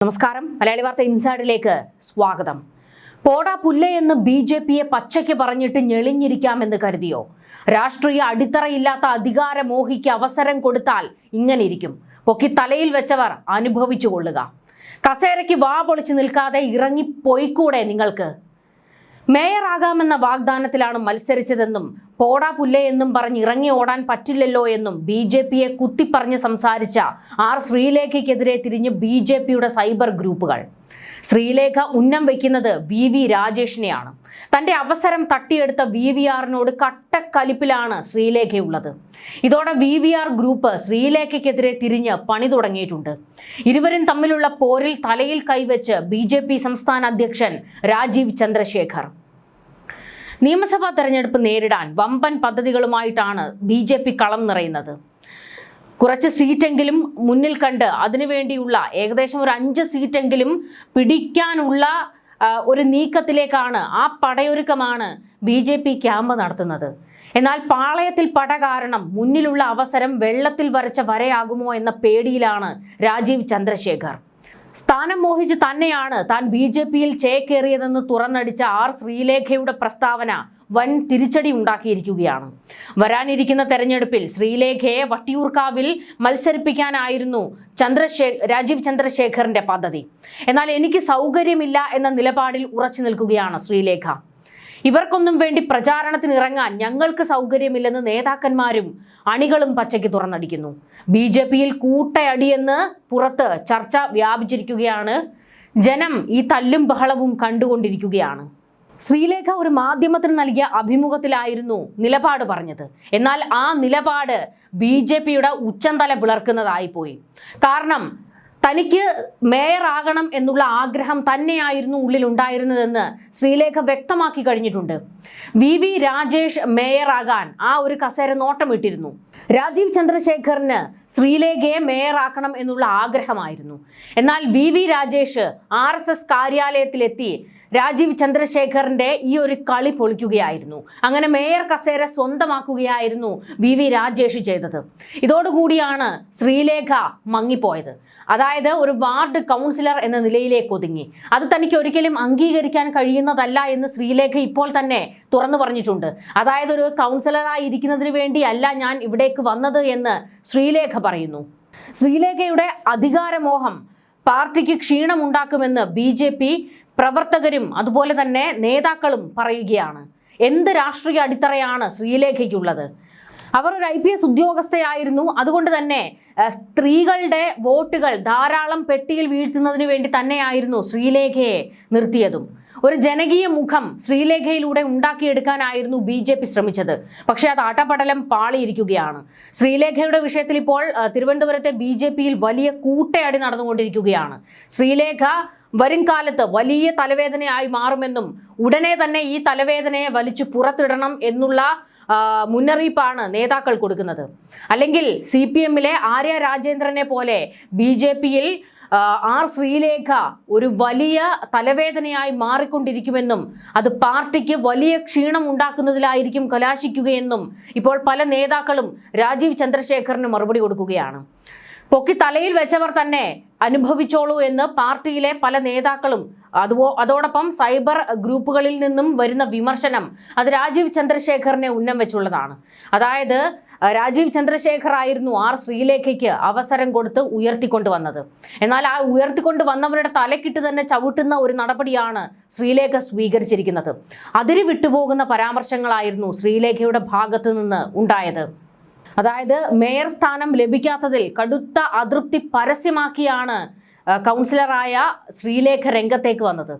നമസ്കാരം. മലയാളി വാർത്ത ഇൻസൈഡിലേക്ക് സ്വാഗതം. പോടാ പുല്ലേ എന്ന് ബി.ജെ.പിയെ പച്ചയ്ക്ക് പറഞ്ഞിട്ട് ഞെളിഞ്ഞിരിക്കാമെന്ന് കരുതിയോ? രാഷ്ട്രീയ അടിത്തറയില്ലാത്ത അധികാരമോഹിക്ക് അവസരം കൊടുത്താൽ ഇങ്ങനെ ഇരിക്കും. പൊക്കി തലയിൽ വെച്ചവർ അനുഭവിച്ചു കൊള്ളുക. കസേരയ്ക്ക് വാ പൊളിച്ചു നിൽക്കാതെ ഇറങ്ങിപ്പോയിക്കൂടെ നിങ്ങൾക്ക്? മേയറാകാമെന്ന വാഗ്ദാനത്തിലാണ് മത്സരിച്ചതെന്നും പോടാ പുല്ലേ എന്നും പറഞ്ഞ് ഇറങ്ങി ഓടാൻ പറ്റില്ലല്ലോ എന്നും ബി.ജെ.പിയെ കുത്തിപ്പറഞ്ഞ് സംസാരിച്ച ആർ ശ്രീലേഖയ്ക്കെതിരെ തിരിഞ്ഞ് ബി.ജെ.പിയുടെ സൈബർ ഗ്രൂപ്പുകൾ. ശ്രീലേഖ ഉന്നം വയ്ക്കുന്നത് വി രാജേഷിനെയാണ്. തന്റെ അവസരം തട്ടിയെടുത്ത VVRനോട് കട്ടക്കലിപ്പിലാണ് ശ്രീലേഖയുള്ളത്. ഇതോടെ VVR ഗ്രൂപ്പ് ശ്രീലേഖയ്ക്കെതിരെ തിരിഞ്ഞ് പണി തുടങ്ങിയിട്ടുണ്ട്. ഇരുവരും തമ്മിലുള്ള പോരിൽ തലയിൽ കൈവച്ച് BJP സംസ്ഥാന അധ്യക്ഷൻ രാജീവ് ചന്ദ്രശേഖർ. നിയമസഭാ തെരഞ്ഞെടുപ്പ് നേരിടാൻ വമ്പൻ പദ്ധതികളുമായിട്ടാണ് BJP കളം നിറയുന്നത്. കുറച്ച് സീറ്റെങ്കിലും മുന്നിൽ കണ്ട് അതിനുവേണ്ടിയുള്ള ഏകദേശം ഒരു 5 സീറ്റെങ്കിലും പിടിക്കാനുള്ള ഒരു നീക്കത്തിലേക്കാണ്, ആ പടയൊരുക്കമാണ് BJP ക്യാമ്പ് നടത്തുന്നത്. എന്നാൽ പാളയത്തിൽ പട കാരണം മുന്നിലുള്ള അവസരം വെള്ളത്തിൽ വരച്ച വരയാകുമോ എന്ന പേടിയിലാണ് രാജീവ് ചന്ദ്രശേഖർ. സ്ഥാനം മോഹിച്ച് തന്നെയാണ് താൻ BJPയിൽ ചേക്കേറിയതെന്ന് തുറന്നടിച്ച ആർ ശ്രീലേഖയുടെ പ്രസ്താവന വൻ തിരിച്ചടി ഉണ്ടാക്കിയിരിക്കുകയാണ്. വരാനിരിക്കുന്ന തെരഞ്ഞെടുപ്പിൽ ശ്രീലേഖയെ വട്ടിയൂർക്കാവിൽ മത്സരിപ്പിക്കാനായിരുന്നു രാജീവ് ചന്ദ്രശേഖറിന്റെ പദ്ധതി. എന്നാൽ എനിക്ക് സൗകര്യമില്ല എന്ന നിലപാടിൽ ഉറച്ചു നിൽക്കുകയാണ് ശ്രീലേഖ. ഇവർക്കൊന്നും വേണ്ടി പ്രചാരണത്തിന് ഇറങ്ങാൻ ഞങ്ങൾക്ക് സൗകര്യമില്ലെന്ന് നേതാക്കന്മാരും അണികളും പച്ചയ്ക്ക് തുറന്നടിക്കുന്നു. BJPയിൽ കൂട്ടയടിയെന്ന് പുറത്ത് ചർച്ച വ്യാപിച്ചിരിക്കുകയാണ്. ജനം ഈ തല്ലും ബഹളവും കണ്ടുകൊണ്ടിരിക്കുകയാണ്. ശ്രീലേഖ ഒരു മാധ്യമത്തിന് നൽകിയ അഭിമുഖത്തിലായിരുന്നു നിലപാട് പറഞ്ഞത്. എന്നാൽ ആ നിലപാട് BJPയുടെ ഉച്ചന്തല പിളർക്കുന്നതായിപ്പോയി. കാരണം തനിക്ക് മേയറാകണം എന്നുള്ള ആഗ്രഹം തന്നെയായിരുന്നു ഉള്ളിലുണ്ടായിരുന്നതെന്ന് ശ്രീലേഖ വ്യക്തമാക്കി കഴിഞ്ഞിട്ടുണ്ട്. വി രാജേഷ് മേയറാകാൻ ആ ഒരു കസേര നോട്ടമിട്ടിരുന്നു. രാജീവ് ചന്ദ്രശേഖറിന് ശ്രീലേഖയെ മേയറാക്കണം എന്നുള്ള ആഗ്രഹമായിരുന്നു. എന്നാൽ വി രാജേഷ് RSS കാര്യാലയത്തിലെത്തി രാജീവ് ചന്ദ്രശേഖറിന്റെ ഈ ഒരു കളി പൊളിക്കുകയായിരുന്നു. അങ്ങനെ മേയർ കസേര സ്വന്തമാക്കുകയായിരുന്നു വി രാജേഷ് ചെയ്തത്. ഇതോടുകൂടിയാണ് ശ്രീലേഖ മങ്ങിപ്പോയത്. അതായത് ഒരു വാർഡ് കൗൺസിലർ എന്ന നിലയിലേക്ക് ഒതുങ്ങി. അത് തനിക്ക് ഒരിക്കലും അംഗീകരിക്കാൻ കഴിയുന്നതല്ല എന്ന് ശ്രീലേഖ ഇപ്പോൾ തന്നെ തുറന്നു പറഞ്ഞിട്ടുണ്ട്. അതായത് ഒരു കൗൺസിലറായി ഇരിക്കുന്നതിന് വേണ്ടിയല്ല ഞാൻ ഇവിടേക്ക് വന്നത് എന്ന് ശ്രീലേഖ പറയുന്നു. ശ്രീലേഖയുടെ അധികാരമോഹം പാർട്ടിക്ക് ക്ഷീണമുണ്ടാക്കുമെന്ന് BJP പ്രവർത്തകരും അതുപോലെ തന്നെ നേതാക്കളും പറയുകയാണ്. എന്ത് രാഷ്ട്രീയ അടിത്തറയാണ് ശ്രീലേഖയ്ക്കുള്ളത്? അവർ ഒരു IPS ഉദ്യോഗസ്ഥയായിരുന്നു. അതുകൊണ്ട് തന്നെ സ്ത്രീകളുടെ വോട്ടുകൾ ധാരാളം പെട്ടിയിൽ വീഴ്ത്തുന്നതിന് വേണ്ടി തന്നെയായിരുന്നു ശ്രീലേഖയെ നിർത്തിയതും. ഒരു ജനകീയ മുഖം ശ്രീലേഖയിലൂടെ ഉണ്ടാക്കിയെടുക്കാനായിരുന്നു BJP ശ്രമിച്ചത്. പക്ഷേ അത് അടപടലം പാളിയിരിക്കുകയാണ്. ശ്രീലേഖയുടെ വിഷയത്തിൽ ഇപ്പോൾ തിരുവനന്തപുരത്തെ BJPയിൽ വലിയ കൂട്ടയടി നടന്നുകൊണ്ടിരിക്കുകയാണ്. ശ്രീലേഖ വരും കാലത്ത് വലിയ തലവേദനയായി മാറുമെന്നും ഉടനെ തന്നെ ഈ തലവേദനയെ വലിച്ചു പുറത്തിടണം എന്നുള്ള മുന്നറിയിപ്പാണ് നേതാക്കൾ കൊടുക്കുന്നത്. അല്ലെങ്കിൽ CPMലെ ആര്യ രാജേന്ദ്രനെ പോലെ BJPയിൽ ആർ ശ്രീലേഖ ഒരു വലിയ തലവേദനയായി മാറിക്കൊണ്ടിരിക്കുമെന്നും അത് പാർട്ടിക്ക് വലിയ ക്ഷീണം ഉണ്ടാക്കുന്നതിലായിരിക്കും കലാശിക്കുകയെന്നും ഇപ്പോൾ പല നേതാക്കളും രാജീവ് ചന്ദ്രശേഖറിന് മറുപടി കൊടുക്കുകയാണ്. പൊക്കി തലയിൽ വെച്ചവർ തന്നെ അനുഭവിച്ചോളൂ എന്ന് പാർട്ടിയിലെ പല നേതാക്കളും അതോടൊപ്പം സൈബർ ഗ്രൂപ്പുകളിൽ നിന്നും വരുന്ന വിമർശനം അത് രാജീവ് ചന്ദ്രശേഖറിനെ ഉന്നം വെച്ചുള്ളതാണ്. അതായത് രാജീവ് ചന്ദ്രശേഖർ ആയിരുന്നു ആർ ശ്രീലേഖയ്ക്ക് അവസരം കൊടുത്ത് ഉയർത്തിക്കൊണ്ടുവന്നത്. എന്നാൽ ആ ഉയർത്തിക്കൊണ്ട് വന്നവരുടെ തലക്കിട്ട് തന്നെ ചവിട്ടുന്ന ഒരു നടപടിയാണ് ശ്രീലേഖ സ്വീകരിച്ചിരിക്കുന്നത്. അതിര് വിട്ടുപോകുന്ന പരാമർശങ്ങളായിരുന്നു ശ്രീലേഖയുടെ ഭാഗത്തു നിന്ന് ഉണ്ടായത്. അതായത് മേയർ സ്ഥാനം ലഭിക്കാത്തതിൽ കടുത്ത അതൃപ്തി പരസ്യമാക്കിയാണ് കൗൺസിലറായ ശ്രീലേഖ രംഗത്തേക്ക് വന്നത്.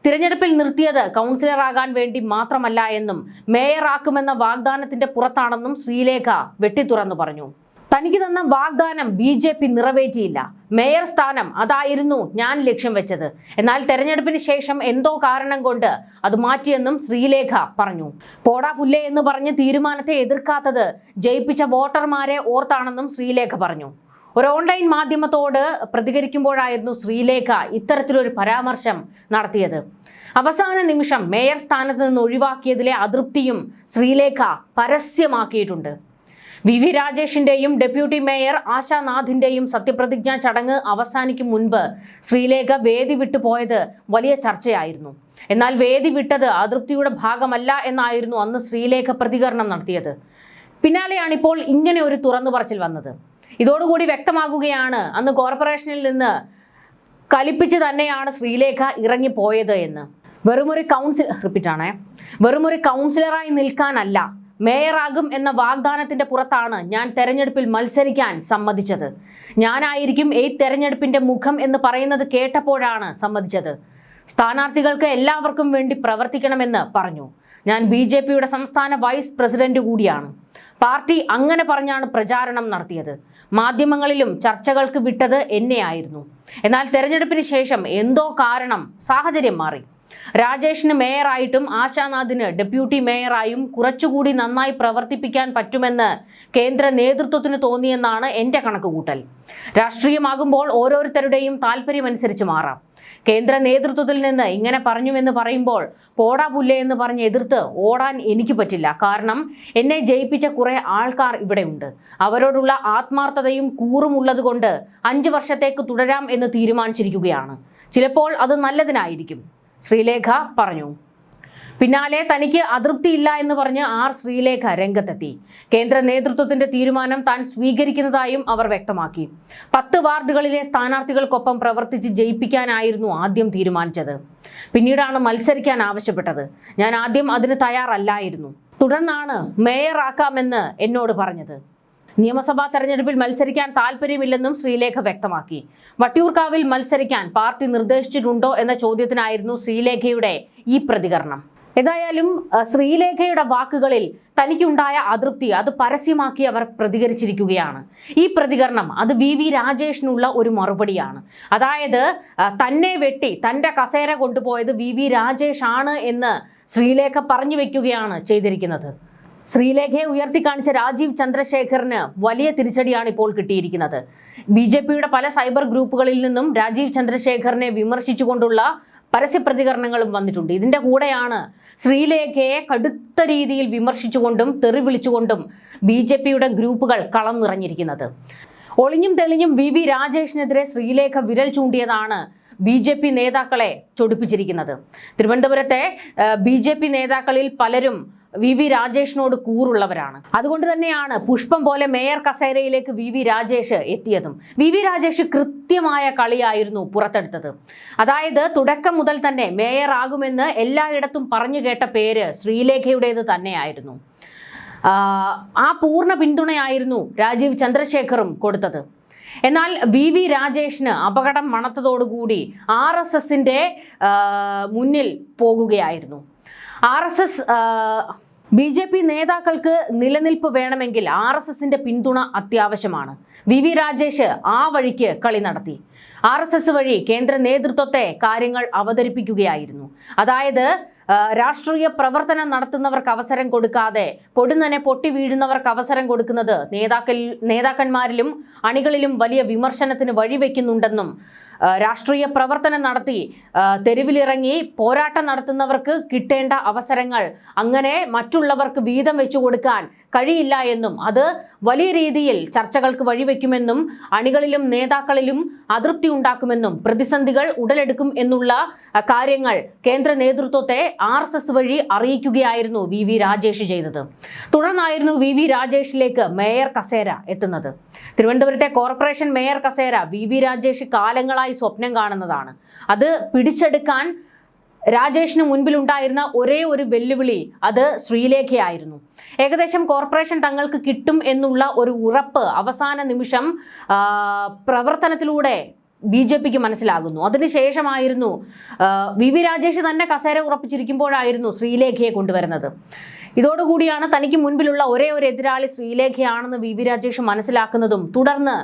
തിരഞ്ഞെടുപ്പിൽ നിർത്തിയത് കൗൺസിലറാകാൻ വേണ്ടി മാത്രമല്ല എന്നും മേയറാക്കുമെന്ന വാഗ്ദാനത്തിന്റെ പുറത്താണെന്നും ശ്രീലേഖ വെട്ടിത്തുറന്നു പറഞ്ഞു. തനിക്ക് തന്ന വാഗ്ദാനം BJP നിറവേറ്റിയില്ല. മേയർ സ്ഥാനം അതായിരുന്നു ഞാൻ ലക്ഷ്യം വെച്ചത്. എന്നാൽ തെരഞ്ഞെടുപ്പിന് ശേഷം എന്തോ കാരണം കൊണ്ട് അത് മാറ്റിയെന്നും ശ്രീലേഖ പറഞ്ഞു. പോടാ പുല്ലേ എന്ന് പറഞ്ഞ് തീരുമാനത്തെ എതിർക്കാത്തത് ജയിപ്പിച്ച വോട്ടർമാരെ ഓർത്താണെന്നും ശ്രീലേഖ പറഞ്ഞു. ഒരു ഓൺലൈൻ മാധ്യമത്തോട് പ്രതികരിക്കുമ്പോഴായിരുന്നു ശ്രീലേഖ ഇത്തരത്തിലൊരു പരാമർശം നടത്തിയത്. അവസാന നിമിഷം മേയർ സ്ഥാനത്ത് നിന്ന് ഒഴിവാക്കിയതിലെ അതൃപ്തിയും ശ്രീലേഖ പരസ്യമാക്കിയിട്ടുണ്ട്. വി രാജേഷിന്റെയും ഡെപ്യൂട്ടി മേയർ ആശാനാഥിന്റെയും സത്യപ്രതിജ്ഞാ ചടങ്ങ് അവസാനിക്കും മുൻപ് ശ്രീലേഖ വേദി വിട്ടുപോയത് വലിയ ചർച്ചയായിരുന്നു. എന്നാൽ വേദി വിട്ടത് അതൃപ്തിയുടെ ഭാഗമല്ല എന്നായിരുന്നു അന്ന് ശ്രീലേഖ പ്രതികരണം നടത്തിയത്. പിന്നാലെയാണ് ഇപ്പോൾ ഇങ്ങനെ ഒരു തുറന്നു പറച്ചിൽ വന്നത്. ഇതോടുകൂടി വ്യക്തമാകുകയാണ് അന്ന് കോർപ്പറേഷനിൽ നിന്ന് കലിപ്പിച്ച് തന്നെയാണ് ശ്രീലേഖ ഇറങ്ങിപ്പോയത് എന്ന്. വെറുമൊരു കൗൺസിലറായി നിൽക്കാനല്ല, മേയറാകും എന്ന വാഗ്ദാനത്തിന്റെ പുറത്താണ് ഞാൻ തെരഞ്ഞെടുപ്പിൽ മത്സരിക്കാൻ സമ്മതിച്ചത്. ഞാനായിരിക്കും ഈ തെരഞ്ഞെടുപ്പിന്റെ മുഖം എന്ന് പറയുന്നത് കേട്ടപ്പോഴാണ് സമ്മതിച്ചത്. സ്ഥാനാർത്ഥികൾക്ക് എല്ലാവർക്കും വേണ്ടി പ്രവർത്തിക്കണമെന്ന് പറഞ്ഞു. ഞാൻ BJPയുടെ സംസ്ഥാന വൈസ് പ്രസിഡന്റ് കൂടിയാണ്. പാർട്ടി അങ്ങനെ പറഞ്ഞാണ് പ്രചാരണം നടത്തിയത്. മാധ്യമങ്ങളിലും ചർച്ചകൾക്ക് വിട്ടത് എന്നെയായിരുന്നു. എന്നാൽ തെരഞ്ഞെടുപ്പിന് ശേഷം എന്തോ കാരണം സാഹചര്യം മാറി. രാജേഷിന് മേയറായിട്ടും ആശാനാഥിന് ഡെപ്യൂട്ടി മേയറായും കുറച്ചുകൂടി നന്നായി പ്രവർത്തിപ്പിക്കാൻ പറ്റുമെന്ന് കേന്ദ്ര നേതൃത്വത്തിന് തോന്നിയെന്നാണ് എൻ്റെ കണക്കുകൂട്ടൽ. രാഷ്ട്രീയമാകുമ്പോൾ ഓരോരുത്തരുടെയും താല്പര്യമനുസരിച്ച് മാറാം. കേന്ദ്ര നേതൃത്വത്തിൽ നിന്ന് ഇങ്ങനെ പറഞ്ഞുവെന്ന് പറയുമ്പോൾ പോടാ പുല്ലേ എന്ന് പറഞ്ഞ് എതിർത്ത് ഓടാൻ എനിക്ക് പറ്റില്ല. കാരണം എന്നെ ജയിപ്പിച്ച കുറെ ആൾക്കാർ ഇവിടെയുണ്ട്. അവരോടുള്ള ആത്മാർത്ഥതയും കൂറും ഉള്ളത് കൊണ്ട് 5 വർഷത്തേക്ക് തുടരാം എന്ന് തീരുമാനിച്ചിരിക്കുകയാണ്. ചിലപ്പോൾ അത് നല്ലതിനായിരിക്കും, ശ്രീലേഖ പറഞ്ഞു. പിന്നാലെ തനിക്ക് അതൃപ്തിയില്ല എന്ന് പറഞ്ഞ് ശ്രീലേഖ രംഗത്തെത്തി. കേന്ദ്ര നേതൃത്വത്തിന്റെ തീരുമാനം താൻ സ്വീകരിക്കുന്നതായും അവർ വ്യക്തമാക്കി. 10 വാർഡുകളിലെ സ്ഥാനാർത്ഥികൾക്കൊപ്പം പ്രവർത്തിച്ച് ജയിപ്പിക്കാനായിരുന്നു ആദ്യം തീരുമാനിച്ചത്. പിന്നീടാണ് മത്സരിക്കാൻ ആവശ്യപ്പെട്ടത്. ഞാൻ ആദ്യം അതിന് തയ്യാറല്ലായിരുന്നു. തുടർന്നാണ് മേയറാക്കാമെന്ന് എന്നോട് പറഞ്ഞത്. നിയമസഭാ തെരഞ്ഞെടുപ്പിൽ മത്സരിക്കാൻ താല്പര്യമില്ലെന്നും ശ്രീലേഖ വ്യക്തമാക്കി. വട്ടിയൂർക്കാവിൽ മത്സരിക്കാൻ പാർട്ടി നിർദ്ദേശിച്ചിട്ടുണ്ടോ എന്ന ചോദ്യത്തിനായിരുന്നു ശ്രീലേഖയുടെ ഈ പ്രതികരണം. ഏതായാലും ശ്രീലേഖയുടെ വാക്കുകളിൽ തനിക്കുണ്ടായ അതൃപ്തി അത് പരസ്യമാക്കി അവർ പ്രതികരിച്ചിരിക്കുകയാണ്. ഈ പ്രതികരണം അത് വി രാജേഷിനുള്ള ഒരു മറുപടിയാണ്. അതായത് തന്നെ വെട്ടി തൻ്റെ കസേര കൊണ്ടുപോയത് വി രാജേഷ് ആണ് എന്ന് ശ്രീലേഖ പറഞ്ഞു വെക്കുകയാണ് ചെയ്തിരിക്കുന്നത്. ശ്രീലേഖയെ ഉയർത്തിക്കാണിച്ച രാജീവ് ചന്ദ്രശേഖറിന് വലിയ തിരിച്ചടിയാണ് ഇപ്പോൾ കിട്ടിയിരിക്കുന്നത്. BJPയുടെ പല സൈബർ ഗ്രൂപ്പുകളിൽ നിന്നും രാജീവ് ചന്ദ്രശേഖറിനെ വിമർശിച്ചുകൊണ്ടുള്ള പരസ്യ പ്രതികരണങ്ങളും വന്നിട്ടുണ്ട്. ഇതിന്റെ കൂടെയാണ് ശ്രീലേഖയെ കടുത്ത രീതിയിൽ വിമർശിച്ചുകൊണ്ടും തെറി വിളിച്ചുകൊണ്ടും BJPയുടെ ഗ്രൂപ്പുകൾ കളം നിറഞ്ഞിരിക്കുന്നത്. ഒളിഞ്ഞും തെളിഞ്ഞും വി രാജേഷിനെതിരെ ശ്രീലേഖ വിരൽ ചൂണ്ടിയതാണ് BJP നേതാക്കളെ ചൊടിപ്പിച്ചിരിക്കുന്നത്. തിരുവനന്തപുരത്തെ BJP നേതാക്കളിൽ പലരും വി രാജേഷിനോട് കൂറുള്ളവരാണ്. അതുകൊണ്ട് തന്നെയാണ് പുഷ്പം പോലെ മേയർ കസേരയിലേക്ക് വി രാജേഷ് എത്തിയതും. വി രാജേഷ് കൃത്യമായ കളിയായിരുന്നു പുറത്തെടുത്തത്. അതായത് തുടക്കം മുതൽ തന്നെ മേയർ ആകുമെന്ന് എല്ലായിടത്തും പറഞ്ഞു കേട്ട പേര് ശ്രീലേഖയുടേത് തന്നെയായിരുന്നു. ആ പൂർണ്ണ പിന്തുണയായിരുന്നു രാജീവ് ചന്ദ്രശേഖറും കൊടുത്തത്. എന്നാൽ വി രാജേഷിന് അപകടം മണത്തതോടുകൂടി RSSന്റെ മുന്നിൽ പോകുകയായിരുന്നു. RSS BJP നേതാക്കൾക്ക് നിലനിൽപ്പ് വേണമെങ്കിൽ RSSന്റെ പിന്തുണ അത്യാവശ്യമാണ്. വി രാജേഷ് ആ വഴിക്ക് കളി നടത്തി. RSS വഴി കേന്ദ്ര നേതൃത്വത്തെ കാര്യങ്ങൾ അവതരിപ്പിക്കുകയായിരുന്നു. അതായത് രാഷ്ട്രീയ പ്രവർത്തനം നടത്തുന്നവർക്ക് അവസരം കൊടുക്കാതെ പൊടുന്നനെ പൊട്ടി വീഴുന്നവർക്ക് അവസരം കൊടുക്കുന്നത് നേതാക്കന്മാരിലും അണികളിലും വലിയ വിമർശനത്തിന് വഴിവെക്കുന്നുണ്ടെന്നും രാഷ്ട്രീയ പ്രവർത്തനം നടത്തി തെരുവിലിറങ്ങി പോരാട്ടം നടത്തുന്നവർക്ക് കിട്ടേണ്ട അവസരങ്ങൾ അങ്ങനെ മറ്റുള്ളവർക്ക് വീതം വെച്ചു കൊടുക്കാൻ കഴിയില്ല എന്നും അത് വലിയ രീതിയിൽ ചർച്ചകൾക്ക് വഴിവെക്കുമെന്നും അണികളിലും നേതാക്കളിലും അതൃപ്തി ഉണ്ടാക്കുമെന്നും പ്രതിസന്ധികൾ ഉടലെടുക്കും എന്നുള്ള കാര്യങ്ങൾ കേന്ദ്ര നേതൃത്വത്തെ RSS വഴി അറിയിക്കുകയായിരുന്നു വി രാജേഷ് ചെയ്തത്. തുടർന്നായിരുന്നു വി രാജേഷിലേക്ക് മേയർ കസേര എത്തുന്നത്. തിരുവനന്തപുരത്തെ കോർപ്പറേഷൻ മേയർ കസേര വി രാജേഷ് കാലങ്ങളായി സ്വപ്നം കാണുന്നതാണ്. അത് പിടിച്ചെടുക്കാൻ രാജേഷിന് മുൻപിലുണ്ടായിരുന്ന ഒരേ ഒരു വെല്ലുവിളി അത് ശ്രീലേഖയായിരുന്നു. ഏകദേശം കോർപ്പറേഷൻ തങ്ങൾക്ക് കിട്ടും എന്നുള്ള ഒരു ഉറപ്പ് അവസാന നിമിഷം പ്രവർത്തനത്തിലൂടെ BJPക്ക് മനസ്സിലാകുന്നു. അതിനുശേഷമായിരുന്നു വി രാജേഷ് തന്നെ കസേര ഉറപ്പിച്ചിരിക്കുമ്പോഴായിരുന്നു ശ്രീലേഖയെ കൊണ്ടുവരുന്നത്. ഇതോടുകൂടിയാണ് തനിക്ക് മുൻപിലുള്ള ഒരേ ഒരു എതിരാളി ശ്രീലേഖയാണെന്ന് വി രാജേഷ് മനസ്സിലാക്കുന്നതും തുടർന്ന്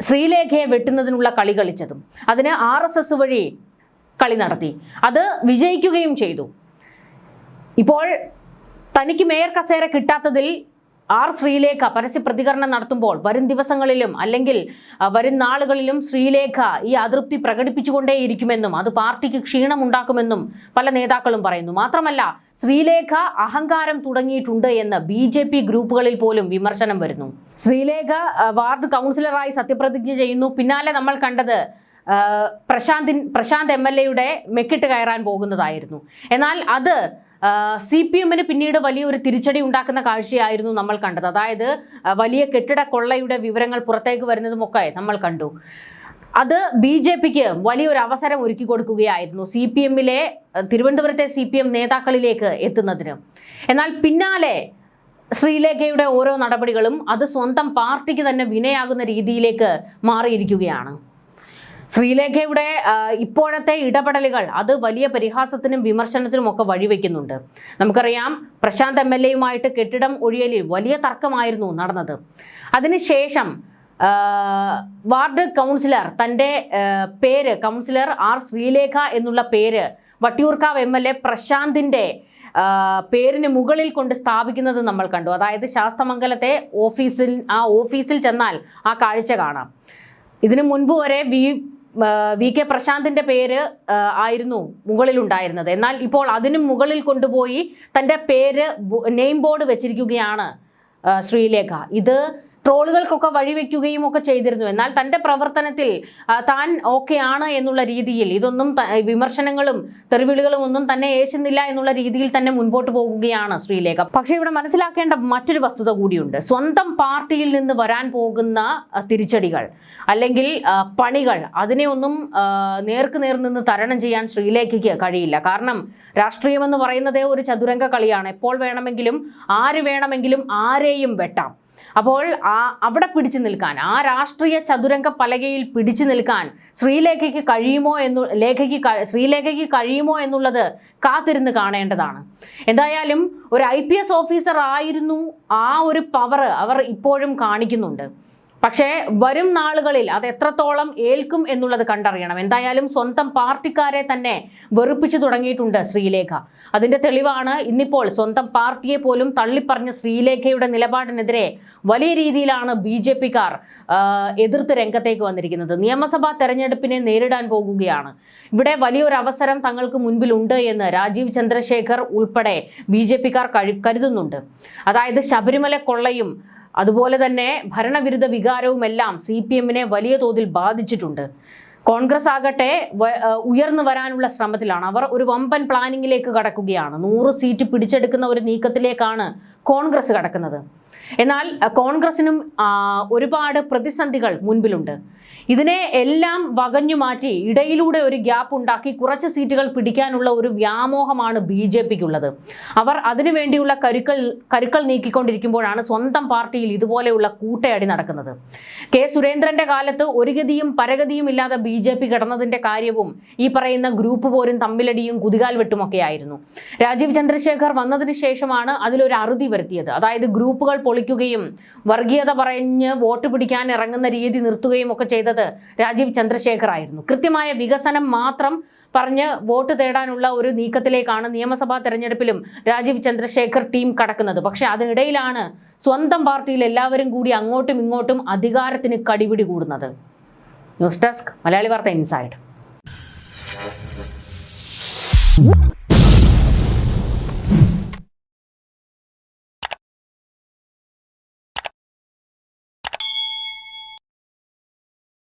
ശ്രീലേഖയെ വെട്ടുന്നതിനുള്ള കളി കളിച്ചതും. അതിന് RSS വഴി കളി നടത്തി. അത് വിജയിക്കുകയും ചെയ്തു. ഇപ്പോൾ തനിക്ക് മേയർ കസേര കിട്ടാത്തതിൽ ആർ ശ്രീലേഖ പരസ്യ പ്രതികരണം നടത്തുമ്പോൾ വരും ദിവസങ്ങളിലും അല്ലെങ്കിൽ വരും നാളുകളിലും ശ്രീലേഖ ഈ അതൃപ്തി പ്രകടിപ്പിച്ചുകൊണ്ടേയിരിക്കുമെന്നും അത് പാർട്ടിക്ക് ക്ഷീണമുണ്ടാക്കുമെന്നും പല നേതാക്കളും പറയുന്നു. മാത്രമല്ല ശ്രീലേഖ അഹങ്കാരം തുടങ്ങിയിട്ടുണ്ട് എന്ന് BJP ഗ്രൂപ്പുകളിൽ പോലും വിമർശനം വരുന്നു. ശ്രീലേഖ വാർഡ് കൗൺസിലറായി സത്യപ്രതിജ്ഞ ചെയ്യുന്നു. പിന്നാലെ നമ്മൾ കണ്ടത് പ്രശാന്ത് MLA മെക്കിട്ട് കയറാൻ പോകുന്നതായിരുന്നു. എന്നാൽ അത് CPM-ന് പിന്നീട് വലിയൊരു തിരിച്ചടി ഉണ്ടാക്കുന്ന കാഴ്ചയായിരുന്നു നമ്മൾ കണ്ടത്. അതായത് വലിയ കെട്ടിട കൊള്ളയുടെ വിവരങ്ങൾ പുറത്തേക്ക് വരുന്നതുമൊക്കെ നമ്മൾ കണ്ടു. അത് BJPക്ക് വലിയൊരു അവസരം ഒരുക്കി കൊടുക്കുകയായിരുന്നു CPM-ലെ തിരുവനന്തപുരത്തെ CPM നേതാക്കളിലേക്ക് എത്തുന്നതിന്. എന്നാൽ പിന്നാലെ ശ്രീലേഖയുടെ ഓരോ നടപടികളും അത് സ്വന്തം പാർട്ടിക്ക് തന്നെ വിനയാകുന്ന രീതിയിലേക്ക് മാറിയിരിക്കുകയാണ്. ശ്രീലേഖയുടെ ഇപ്പോഴത്തെ ഇടപെടലുകൾ അത് വലിയ പരിഹാസത്തിനും വിമർശനത്തിനും ഒക്കെ വഴിവെക്കുന്നുണ്ട്. നമുക്കറിയാം പ്രശാന്ത് MLA-യുമായിട്ട് കെട്ടിടം ഒഴിയലിൽ വലിയ തർക്കമായിരുന്നു നടന്നത്. അതിനുശേഷം വാർഡ് കൗൺസിലർ തൻ്റെ പേര് കൗൺസിലർ ആർ ശ്രീലേഖ എന്നുള്ള പേര് വട്ടിയൂർക്കാവ് MLA പ്രശാന്തിൻ്റെ പേരിന് മുകളിൽ കൊണ്ട് സ്ഥാപിക്കുന്നത് നമ്മൾ കണ്ടു. അതായത് ശാസ്തമംഗലത്തെ ഓഫീസിൽ ചെന്നാൽ ആ കാഴ്ച കാണാം. ഇതിനു മുൻപ് വരെ VK പ്രശാന്തിന്റെ പേര് ആയിരുന്നു മുകളിലുണ്ടായിരുന്നത്. എന്നാൽ ഇപ്പോൾ അതിനു മുകളിൽ കൊണ്ടുപോയി തൻ്റെ പേര് നെയിം ബോർഡ് വെച്ചിരിക്കുകയാണ് ശ്രീലേഖ. ഇത് ട്രോളുകൾക്കൊക്കെ വഴിവെക്കുകയും ഒക്കെ ചെയ്തിരുന്നു. എന്നാൽ തൻ്റെ പ്രവർത്തനത്തിൽ താൻ ഓക്കെയാണ് എന്നുള്ള രീതിയിൽ ഇതൊന്നും വിമർശനങ്ങളും തെറിവിളികളും ഒന്നും തന്നെ ഏശുന്നില്ല എന്നുള്ള രീതിയിൽ തന്നെ മുൻപോട്ട് പോകുകയാണ് ശ്രീലേഖ. പക്ഷേ ഇവിടെ മനസ്സിലാക്കേണ്ട മറ്റൊരു വസ്തുത കൂടിയുണ്ട്. സ്വന്തം പാർട്ടിയിൽ നിന്ന് വരാൻ പോകുന്ന തിരിച്ചടികൾ അല്ലെങ്കിൽ പണികൾ അതിനെ ഒന്നും നേർക്കുനേർ നിന്ന് തരണം ചെയ്യാൻ ശ്രീലേഖയ്ക്ക് കഴിയില്ല. കാരണം രാഷ്ട്രീയമെന്ന് പറയുന്നതേ ഒരു ചതുരംഗ കളിയാണ്. എപ്പോൾ വേണമെങ്കിലും ആര് വേണമെങ്കിലും ആരെയും വെട്ടാം. അപ്പോൾ അവിടെ പിടിച്ചു നിൽക്കാൻ, ആ രാഷ്ട്രീയ ചതുരംഗ പലകയിൽ പിടിച്ചു നിൽക്കാൻ ശ്രീലേഖയ്ക്ക് കഴിയുമോ എന്നുള്ളത് കാത്തിരുന്ന് കാണേണ്ടതാണ്. എന്തായാലും ഒരു IPS ഓഫീസർ ആയിരുന്നു ആ ഒരു പവർ അവർ ഇപ്പോഴും കാണിക്കുന്നുണ്ട്. പക്ഷേ വരും നാളുകളിൽ അത് എത്രത്തോളം ഏൽക്കും എന്നുള്ളത് കണ്ടറിയണം. എന്തായാലും സ്വന്തം പാർട്ടിക്കാരെ തന്നെ വെറുപ്പിച്ചു തുടങ്ങിയിട്ടുണ്ട് ശ്രീലേഖ. അതിൻ്റെ തെളിവാണ് ഇന്നിപ്പോൾ സ്വന്തം പാർട്ടിയെ പോലും തള്ളിപ്പറഞ്ഞ ശ്രീലേഖയുടെ നിലപാടിനെതിരെ വലിയ രീതിയിലാണ് BJP-ക്കാർ എതിർത്ത് രംഗത്തേക്ക് വന്നിരിക്കുന്നത്. നിയമസഭാ തെരഞ്ഞെടുപ്പിനെ നേരിടാൻ പോകുകയാണ്. ഇവിടെ വലിയൊരു അവസരം തങ്ങൾക്ക് മുൻപിലുണ്ട് എന്ന് രാജീവ് ചന്ദ്രശേഖർ ഉൾപ്പെടെ BJP-ക്കാർ കരുതുന്നുണ്ട്. അതായത് ശബരിമല കൊള്ളയും അതുപോലെ തന്നെ ഭരണവിരുദ്ധ വികാരവുമെല്ലാം CPM-നെ വലിയ തോതിൽ ബാധിച്ചിട്ടുണ്ട്. കോൺഗ്രസ് ആകട്ടെ ഉയർന്നു വരാനുള്ള ശ്രമത്തിലാണ്. അവർ ഒരു വമ്പൻ പ്ലാനിങ്ങിലേക്ക് കടക്കുകയാണ്. 100 സീറ്റ് പിടിച്ചെടുക്കുന്ന ഒരു നീക്കത്തിലേക്കാണ് കോൺഗ്രസ് കടക്കുന്നത്. എന്നാൽ കോൺഗ്രസിനും ഒരുപാട് പ്രതിസന്ധികൾ മുൻപിലുണ്ട്. ഇതിനെ എല്ലാം വകഞ്ഞു മാറ്റി ഇടയിലൂടെ ഒരു ഗ്യാപ്പ് ഉണ്ടാക്കി കുറച്ച് സീറ്റുകൾ പിടിക്കാനുള്ള ഒരു വ്യാമോഹമാണ് BJP-ക്കുള്ളത്. അവർ അതിനുവേണ്ടിയുള്ള കരുക്കൾ നീക്കിക്കൊണ്ടിരിക്കുമ്പോഴാണ് സ്വന്തം പാർട്ടിയിൽ ഇതുപോലെയുള്ള കൂട്ടയടി നടക്കുന്നത്. K. സുരേന്ദ്രന്റെ കാലത്ത് ഒരു ഗതിയും പരഗതിയും ഇല്ലാതെ BJP കിടന്നതിന്റെ കാര്യവും ഈ പറയുന്ന ഗ്രൂപ്പ് പോരും തമ്മിലടിയും കുതികാൽ വെട്ടുമൊക്കെയായിരുന്നു. രാജീവ് ചന്ദ്രശേഖർ വന്നതിന് ശേഷമാണ് അതിലൊരു അറുതി വരുത്തിയത്. അതായത് ഗ്രൂപ്പുകൾ പൊളിക്കുകയും വർഗീയത പറഞ്ഞ് വോട്ട് പിടിക്കാൻ ഇറങ്ങുന്ന രീതി നിർത്തുകയും ഒക്കെ ചെയ്തത് രാജീവ് ചന്ദ്രശേഖർ ആയിരുന്നു. കൃത്യമായ വികസനം മാത്രം പറഞ്ഞ് വോട്ട് തേടാനുള്ള ഒരു നീക്കത്തിലേക്കാണ് നിയമസഭാ തെരഞ്ഞെടുപ്പിലും രാജീവ് ചന്ദ്രശേഖർ ടീം കടക്കുന്നത്. പക്ഷെ അതിനിടയിലാണ് സ്വന്തം പാർട്ടിയിൽ എല്ലാവരും കൂടി അങ്ങോട്ടും ഇങ്ങോട്ടും അധികാരത്തിന് കടിപിടി കൂടുന്നത്. ന്യൂസ് ഡെസ്ക് മലയാളി വാർത്ത ഇൻസൈഡ്.